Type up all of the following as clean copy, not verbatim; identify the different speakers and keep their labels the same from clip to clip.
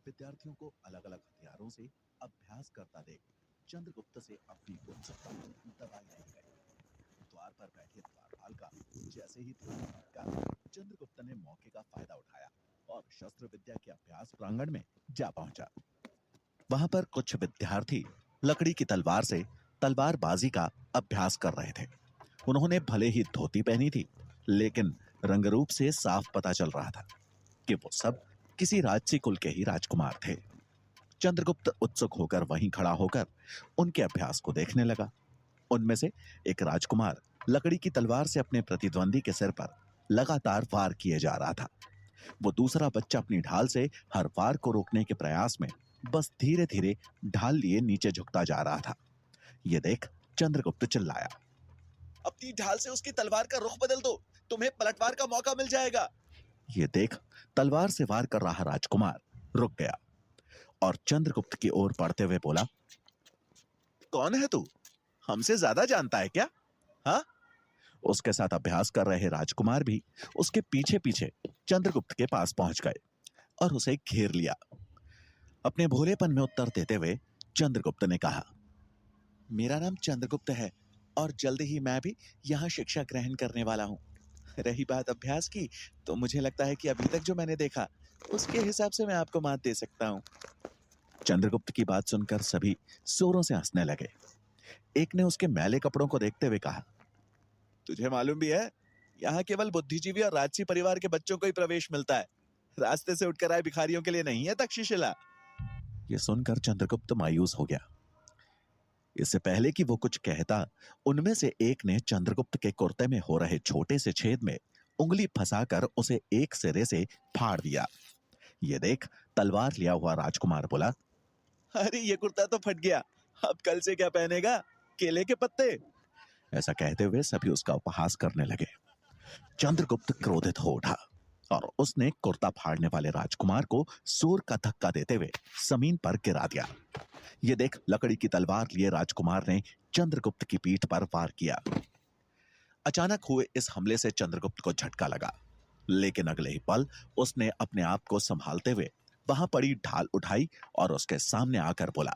Speaker 1: विद्यार्थियों को अलग अलग हथियारों से अभ्यास करता देख चंद्रगुप्त से अपनी उत्सुकता दबाई नहीं गई। द्वार पर बैठे द्वारपाल का जैसे ही ध्यान भटका, चंद्रगुप्त ने मौके का फायदा उठाया और शस्त्र विद्या के अभ्यास प्रांगण में जा पहुंचा। वहां पर कुछ विद्यार्थी लकड़ी की तलवार से तलवारबाजी का अभ्यास कर रहे थे। उन्होंने भले ही धोती पहनी थी, लेकिन रंगरूप से साफ पता चल रहा था कि वो सब किसी राजसी कुल के ही राजकुमार थे। चंद्रगुप्त उत्सुक होकर वहीं खड़ा होकर उनके अभ्यास को देखने लगा। उनमें से एक राजकुमार लकड़ी की तलवार से अपने प्रतिद्वंदी के सिर पर लगातार वार किए जा रहा था। वो दूसरा बच्चा अपनी ढाल से हर वार को रोकने के प्रयास में बस धीरे धीरे ढाल लिए नीचे झुकता जा रहा था। ये देख चंद्रगुप्त चिल्लाया, अपनी ढाल से उसकी तलवार का रुख बदल दो, तुम्हें पलटवार का मौका मिल जाएगा। ये देख तलवार से वार कर रहा राजकुमार रुक गया और चंद्रगुप्त की ओर बढ़ते हुए बोला, कौन है तू? हमसे ज्यादा जानता है क्या? हाँ? उसके साथ अभ्यास कर रहे राजकुमार भी उसके पीछे पीछे चंद्रगुप्त के पास पहुंच गए और उसे घेर लिया। अपने भोलेपन में उत्तर देते हुए चंद्रगुप्त ने कहा, मेरा नाम चंद्रगुप्त है और जल्द ही मैं भी यहाँ शिक्षा ग्रहण करने वाला हूँ। रही बात अभ्यास की, तो मुझे लगता है कि अभी तक जो मैंने देखा उसके हिसाब से मैं आपको मात दे सकता हूँ। चंद्रगुप्त की बात सुनकर सभी जोरों से हंसने लगे। एक ने उसके मैले कपड़ों को देखते हुए कहा, तुझे मालूम भी है, यहाँ केवल बुद्धिजीवी और राजसी परिवार के बच्चों को ही प्रवेश मिलता है। रास्ते से उठकर आए भिखारियों के लिए नहीं है तक्षशिला। यह सुनकर चंद्रगुप्त मायूस हो गया। इससे पहले कि वो कुछ कहता, उनमें से एक ने चंद्रगुप्त के कुर्ते में हो रहे छोटे से छेद में उंगली फंसाकर उसे एक सिरे से फाड़ दिया। ये देख तलवार लिया हुआ राजकुमार बोला, अरे ये कुर्ता तो फट गया, अब कल से क्या पहनेगा? केले के पत्ते। ऐसा कहते हुए सभी उसका उपहास करने लगे। चंद्रगुप्त क्रोधित हो उठा और उसने कुर्ता फाड़ने वाले राजकुमार को जोर का धक्का देते हुए जमीन पर गिरा दिया। ये देख लकड़ी की तलवार लिए राजकुमार ने चंद्रगुप्त की पीठ पर वार किया। अचानक हुए इस हमले से चंद्रगुप्त को झटका लगा, लेकिन अगले ही पल उसने अपने आप को संभालते हुए वहां पड़ी ढाल उठाई और उसके सामने आकर बोला,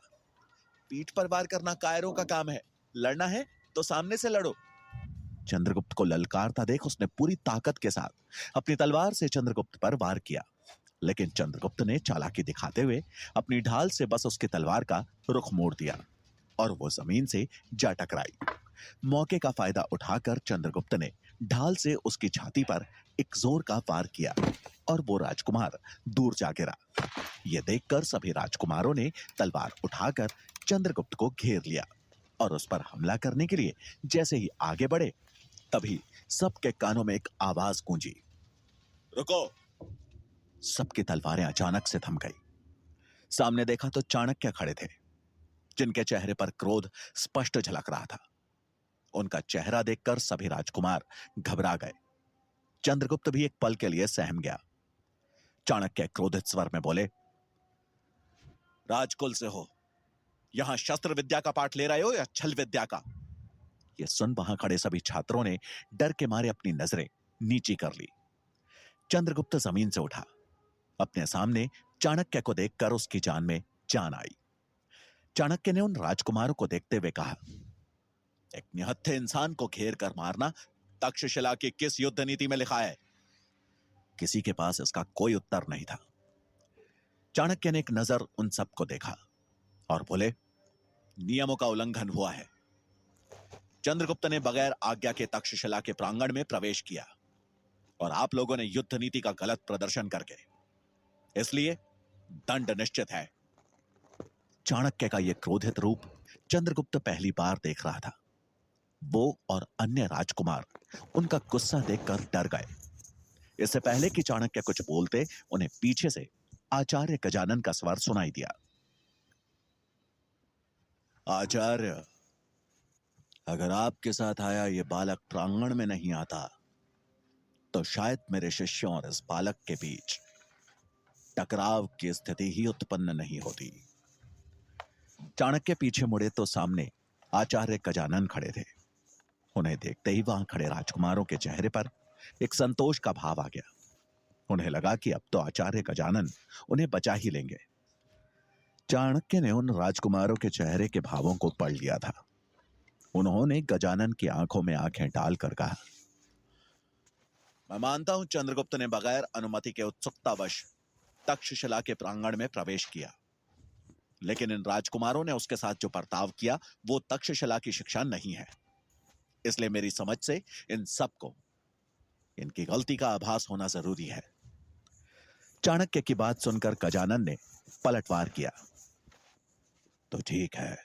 Speaker 1: पीठ पर वार करना कायरों का काम है, लड़ना है तो सामने से लड़ो। चंद्रगुप्त को ललकारता देख उसने पूरी ताकत के साथ अपनी तलवार से चंद्रगुप्त पर वार किया, लेकिन चंद्रगुप्त ने चालाकी दिखाते हुए अपनी ढाल से बस उसकी तलवार का रुख मोड़ दिया और वो जमीन से जा टकराई। मौके का फायदा उठाकर चंद्रगुप्त ने ढाल से उसकी छाती पर एक जोर का वार किया और वो राजकुमार दूर जा गिरा। यह देखकर सभी राजकुमारों ने तलवार उठाकर चंद्रगुप्त को घेर लिया और उस पर हमला करने के लिए जैसे ही आगे बढ़े, तभी सबके कानों में एक आवाज गूंजी, रुको। सबकी तलवारें अचानक से थम गई। सामने देखा तो चाणक्य खड़े थे, जिनके चेहरे पर क्रोध स्पष्ट झलक रहा था। उनका चेहरा देखकर सभी राजकुमार घबरा गए। चंद्रगुप्त भी एक पल के लिए सहम गया। चाणक्य क्रोधित स्वर में बोले, राजकुल से हो, यहां शस्त्र विद्या का पाठ ले रहे हो या छल विद्या का? यह सुन वहां खड़े सभी छात्रों ने डर के मारे अपनी नजरें नीची कर ली। चंद्रगुप्त जमीन से उठा। अपने सामने चाणक्य को देखकर उसकी जान में जान आई। चाणक्य ने उन राजकुमारों को देखते हुए कहा, एक निहत्थे इंसान को घेर कर मारना तक्षशिला की किस युद्ध नीति में लिखा है? किसी के पास इसका कोई उत्तर नहीं था। चाणक्य ने एक नजर उन सबको देखा और बोले, नियमों का उल्लंघन हुआ है। चंद्रगुप्त ने बगैर आज्ञा के तक्षशिला के प्रांगण में प्रवेश किया और आप लोगों ने युद्ध नीति का गलत प्रदर्शन करके, इसलिए दंड निश्चित है। चाणक्य का यह क्रोधित रूप चंद्रगुप्त पहली बार देख रहा था। वो और अन्य राजकुमार उनका गुस्सा देखकर डर गए। इससे पहले कि चाणक्य कुछ बोलते, उन्हें पीछे से आचार्य गजानन का स्वर सुनाई दिया, आचार्य, अगर आपके साथ आया ये बालक प्रांगण में नहीं आता तो शायद मेरे शिष्यों और इस बालक के बीच टकराव की स्थिति ही उत्पन्न नहीं होती। चाणक्य पीछे मुड़े तो सामने आचार्य गजानन खड़े थे। उन्हें देखते ही वहां खड़े राजकुमारों के चेहरे पर एक संतोष का भाव आ गया। उन्हें लगा कि अब तो आचार्य गजानन उन्हें बचा ही लेंगे। चाणक्य ने उन राजकुमारों के चेहरे के भावों को पढ़ लिया था। उन्होंने गजानन की आंखों में आंखें डालकर कहा, मैं मानता हूं चंद्रगुप्त ने बगैर अनुमति के उत्सुकतावश तक्षशिला के प्रांगण में प्रवेश किया, लेकिन इन राजकुमारों ने उसके साथ जो बर्ताव किया वो तक्षशिला की शिक्षा नहीं है। इसलिए मेरी समझ से इन सबको इनकी गलती का आभास होना जरूरी है। चाणक्य की बात सुनकर गजानन ने पलटवार किया, तो ठीक है,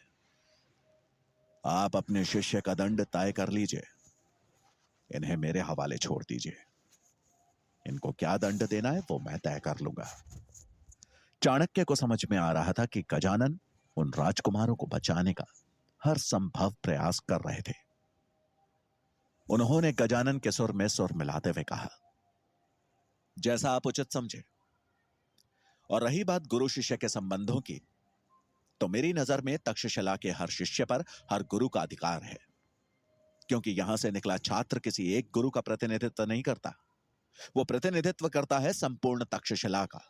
Speaker 1: आप अपने शिष्य का दंड तय कर लीजिए। इन्हें मेरे हवाले छोड़ दीजिए। इनको क्या दंड देना है वो मैं तय कर लूंगा। चाणक्य को समझ में आ रहा था कि गजानन उन राजकुमारों को बचाने का हर संभव प्रयास कर रहे थे। उन्होंने गजानन के सुर में सुर मिलाते हुए कहा, जैसा आप उचित समझे। और रही बात गुरु शिष्य के संबंधों की, तो मेरी नजर में तक्षशिला के हर शिष्य पर हर गुरु का अधिकार है, क्योंकि यहां से निकला छात्र किसी एक गुरु का प्रतिनिधित्व नहीं करता, वो प्रतिनिधित्व करता है संपूर्ण तक्षशिला का।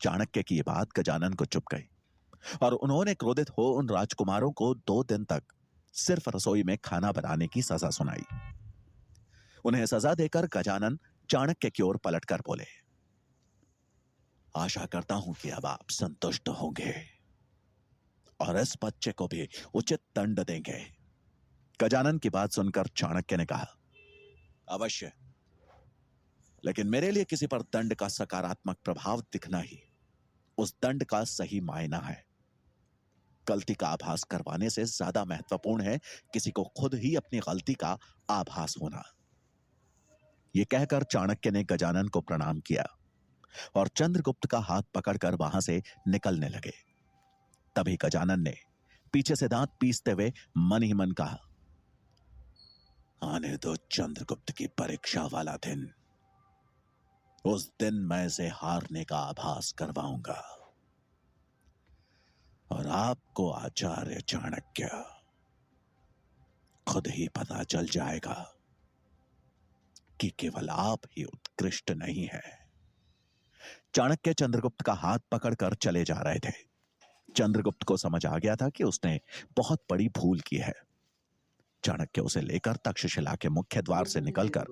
Speaker 1: चाणक्य की यह बात गजानन को चुप गई और उन्होंने क्रोधित हो उन राजकुमारों को 2 दिन तक सिर्फ रसोई में खाना बनाने की सजा सुनाई। उन्हें सजा देकर गजानन चाणक्य की ओर पलटकर बोले, आशा करता हूं कि अब आप संतुष्ट होंगे और इस बच्चे को भी उचित दंड देंगे। गजानन की बात सुनकर चाणक्य ने कहा, अवश्य, लेकिन मेरे लिए किसी पर दंड का सकारात्मक प्रभाव दिखना ही उस दंड का सही मायना है। गलती का आभास करवाने से ज्यादा महत्वपूर्ण है किसी को खुद ही अपनी गलती का आभास होना। यह कहकर चाणक्य ने गजानन को प्रणाम किया और चंद्रगुप्त का हाथ पकड़कर वहां से निकलने लगे। तभी गजानन ने पीछे से दांत पीसते हुए मन ही मन कहा, आने दो चंद्रगुप्त की परीक्षा वाला दिन। उस दिन मैं इसे हारने का आभास करवाऊंगा और आपको आचार्य चाणक्य खुद ही पता चल जाएगा कि केवल आप ही उत्कृष्ट नहीं है। चाणक्य चंद्रगुप्त का हाथ पकड़कर चले जा रहे थे। चंद्रगुप्त को समझ आ गया था कि उसने बहुत बड़ी भूल की है। चाणक्य उसे लेकर तक्षशिला के मुख्य द्वार से निकलकर